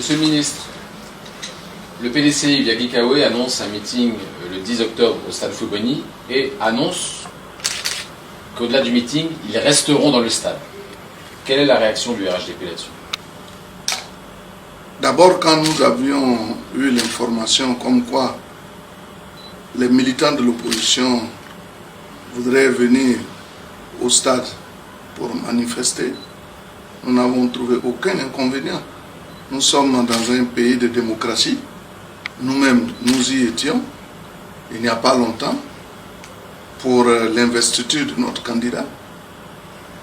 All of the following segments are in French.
Monsieur le ministre, le PDCI via Gikawe annonce un meeting le 10 octobre au stade Fouet-Boigny et annonce qu'au-delà du meeting, ils resteront dans le stade. Quelle est la réaction du RHDP là-dessus? D'abord, quand nous avions eu l'information comme quoi les militants de l'opposition voudraient venir au stade pour manifester, nous n'avons trouvé aucun inconvénient. Nous sommes dans un pays de démocratie. Nous-mêmes, nous y étions, il n'y a pas longtemps, pour l'investiture de notre candidat.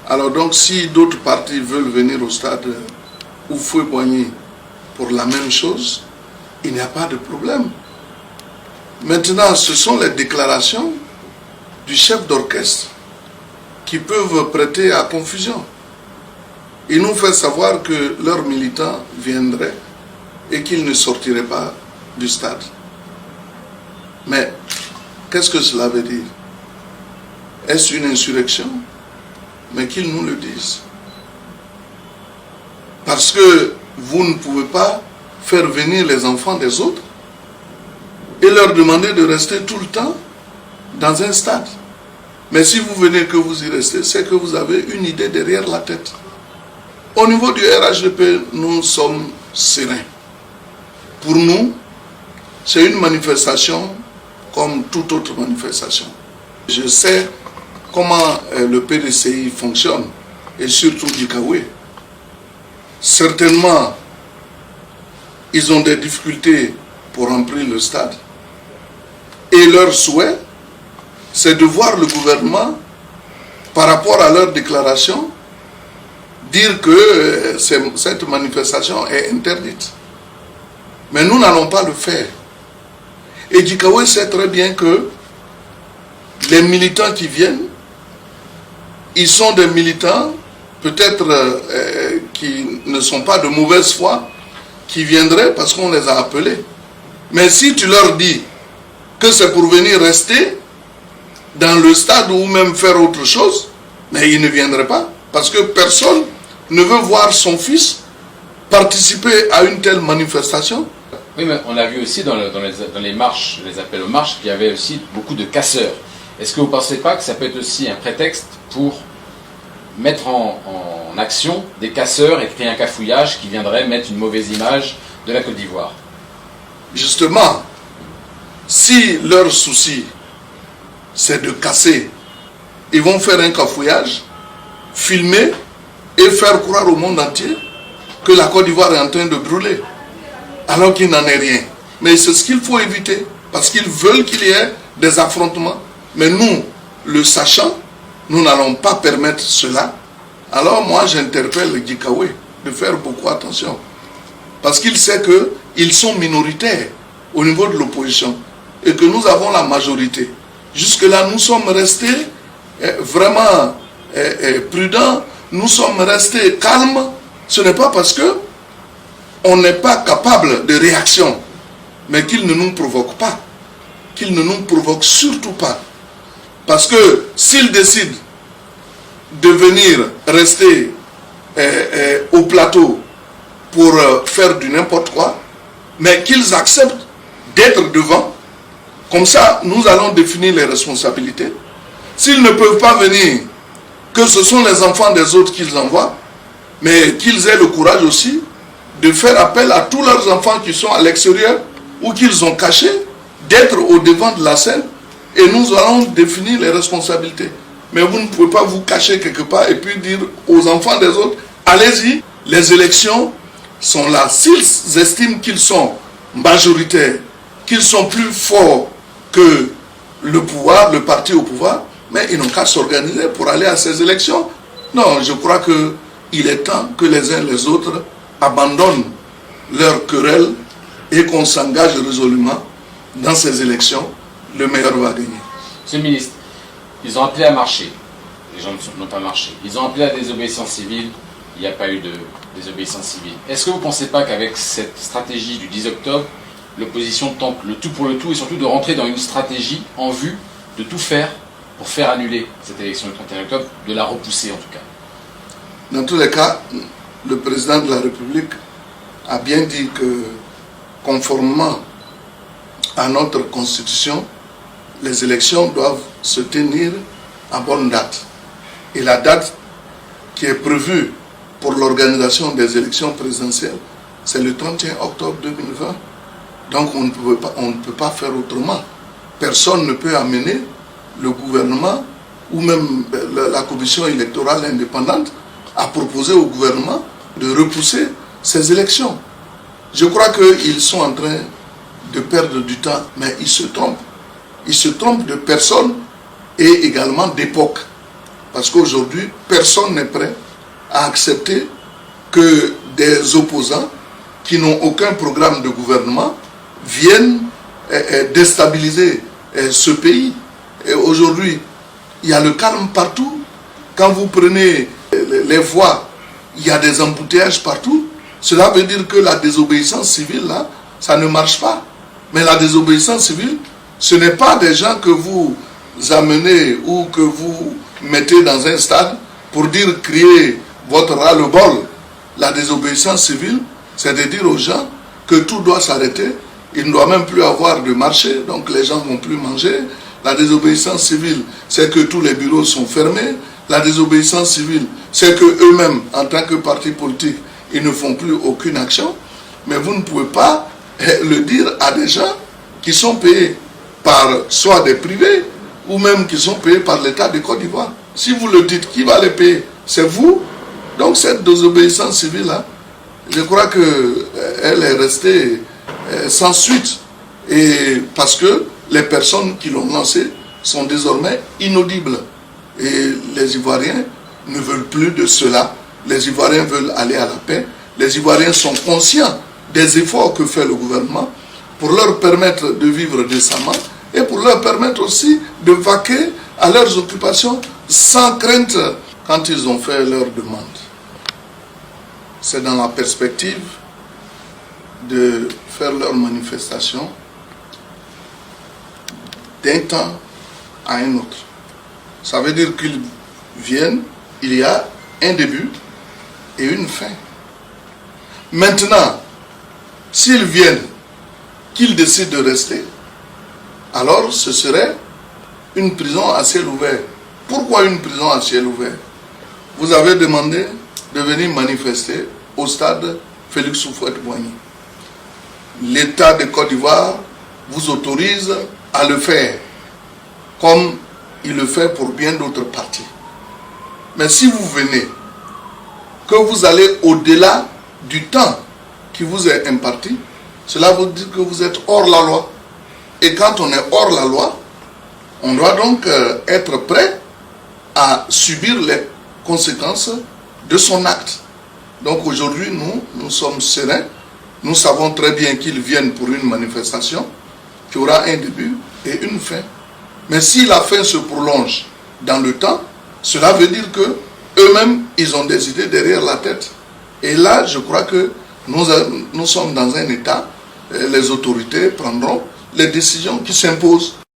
Alors donc, si d'autres partis veulent venir au stade ou Fouet-Boigny pour la même chose, il n'y a pas de problème. Maintenant, ce sont les déclarations du chef d'orchestre qui peuvent prêter à confusion. Il nous fait savoir que leurs militants viendraient et qu'ils ne sortiraient pas du stade. Mais qu'est-ce que cela veut dire? Est-ce une insurrection? Mais qu'ils nous le disent. Parce que vous ne pouvez pas faire venir les enfants des autres et leur demander de rester tout le temps dans un stade. Mais si vous venez que vous y restez, c'est que vous avez une idée derrière la tête. Au niveau du RHDP, nous sommes sereins. Pour nous, c'est une manifestation comme toute autre manifestation. Je sais comment le PDCI fonctionne, et surtout Gikawe. Certainement, ils ont des difficultés pour remplir le stade. Et leur souhait, c'est de voir le gouvernement, par rapport à leur déclaration, dire que cette manifestation est interdite. Mais nous n'allons pas le faire. Et Gikawe sait très bien que les militants qui viennent, ils sont des militants, peut-être qui ne sont pas de mauvaise foi, qui viendraient parce qu'on les a appelés. Mais si tu leur dis que c'est pour venir rester dans le stade ou même faire autre chose, mais ils ne viendraient pas. Parce que personne ne veut voir son fils participer à une telle manifestation. Oui, mais on a vu aussi dans les marches, les appels aux marches, qu'il y avait aussi beaucoup de casseurs. Est-ce que vous ne pensez pas que ça peut être aussi un prétexte pour mettre en action des casseurs et créer un cafouillage qui viendrait mettre une mauvaise image de la Côte d'Ivoire? Justement, si leur souci c'est de casser, ils vont faire un cafouillage, filmer et faire croire au monde entier que la Côte d'Ivoire est en train de brûler, alors qu'il n'en est rien. Mais c'est ce qu'il faut éviter, parce qu'ils veulent qu'il y ait des affrontements. Mais nous, le sachant, nous n'allons pas permettre cela. Alors moi, j'interpelle Gikawe de faire beaucoup attention. Parce qu'il sait qu'ils sont minoritaires au niveau de l'opposition et que nous avons la majorité. Jusque-là, nous sommes restés vraiment prudents, nous sommes restés calmes. Ce n'est pas parce que on n'est pas capable de réaction, mais qu'il ne nous provoque pas. Qu'il ne nous provoque surtout pas. Parce que s'ils décident de venir rester au plateau pour faire du n'importe quoi, mais qu'ils acceptent d'être devant, comme ça nous allons définir les responsabilités. S'ils ne peuvent pas venir, que ce sont les enfants des autres qu'ils envoient, mais qu'ils aient le courage aussi de faire appel à tous leurs enfants qui sont à l'extérieur ou qu'ils ont cachés, d'être au devant de la scène, et nous allons définir les responsabilités. Mais vous ne pouvez pas vous cacher quelque part et puis dire aux enfants des autres, allez-y, les élections sont là. S'ils estiment qu'ils sont majoritaires, qu'ils sont plus forts que le pouvoir, le parti au pouvoir, mais ils n'ont qu'à s'organiser pour aller à ces élections. Non, je crois qu'il est temps que les uns et les autres abandonnent leur querelle et qu'on s'engage résolument dans ces élections. Le meilleur va gagner. Monsieur le ministre, ils ont appelé à marcher. Les gens n'ont pas marché. Ils ont appelé à désobéissance civile. Il n'y a pas eu de désobéissance civile. Est-ce que vous ne pensez pas qu'avec cette stratégie du 10 octobre, l'opposition tente le tout pour le tout et surtout de rentrer dans une stratégie en vue de tout faire pour faire annuler cette élection du 31 octobre, de la repousser en tout cas? Dans tous les cas, le président de la République a bien dit que, conformément à notre constitution, les élections doivent se tenir à bonne date. Et la date qui est prévue pour l'organisation des élections présidentielles, c'est le 31 octobre 2020. Donc on ne peut pas faire autrement. Personne ne peut amener le gouvernement ou même la commission électorale indépendante à proposer au gouvernement de repousser ces élections. Je crois qu'ils sont en train de perdre du temps, mais ils se trompent. Ils se trompent de personnes et également d'époque. Parce qu'aujourd'hui, personne n'est prêt à accepter que des opposants qui n'ont aucun programme de gouvernement viennent déstabiliser ce pays. Et aujourd'hui, il y a le calme partout. Quand vous prenez les voies, il y a des embouteillages partout. Cela veut dire que la désobéissance civile, là, ça ne marche pas. Mais la désobéissance civile, ce n'est pas des gens que vous amenez ou que vous mettez dans un stade pour dire, crier votre ras-le-bol. La désobéissance civile, c'est de dire aux gens que tout doit s'arrêter. Il ne doit même plus avoir de marché, donc les gens ne vont plus manger. La désobéissance civile, c'est que tous les bureaux sont fermés. La désobéissance civile, c'est qu'eux-mêmes, en tant que parti politique, ils ne font plus aucune action. Mais vous ne pouvez pas le dire à des gens qui sont payés par soit des privés ou même qui sont payés par l'État de Côte d'Ivoire. Si vous le dites, qui va les payer? C'est vous. Donc cette désobéissance civile-là, je crois qu'elle est restée sans suite. Et parce que les personnes qui l'ont lancée sont désormais inaudibles. Et les Ivoiriens ne veulent plus de cela. Les Ivoiriens veulent aller à la paix. Les Ivoiriens sont conscients des efforts que fait le gouvernement pour leur permettre de vivre décemment et pour leur permettre aussi de vaquer à leurs occupations sans crainte quand ils ont fait leur demande. C'est dans la perspective de faire leur manifestation d'un temps à un autre. Ça veut dire qu'ils viennent, il y a un début et une fin. Maintenant, s'ils viennent, qu'ils décident de rester, alors ce serait une prison à ciel ouvert. Pourquoi une prison à ciel ouvert? Vous avez demandé de venir manifester au stade Félix Houphouët-Boigny. L'État de Côte d'Ivoire vous autorise à le faire, comme il le fait pour bien d'autres partis. Mais si vous venez, que vous allez au-delà du temps qui vous est imparti, cela veut dire que vous êtes hors la loi. Et quand on est hors la loi, on doit donc être prêt à subir les conséquences de son acte. Donc aujourd'hui, nous sommes sereins. Nous savons très bien qu'ils viennent pour une manifestation qui aura un début et une fin. Mais si la fin se prolonge dans le temps, cela veut dire que eux-mêmes, ils ont des idées derrière la tête. Et là, je crois que nous sommes dans un état, les autorités prendront les décisions qui s'imposent.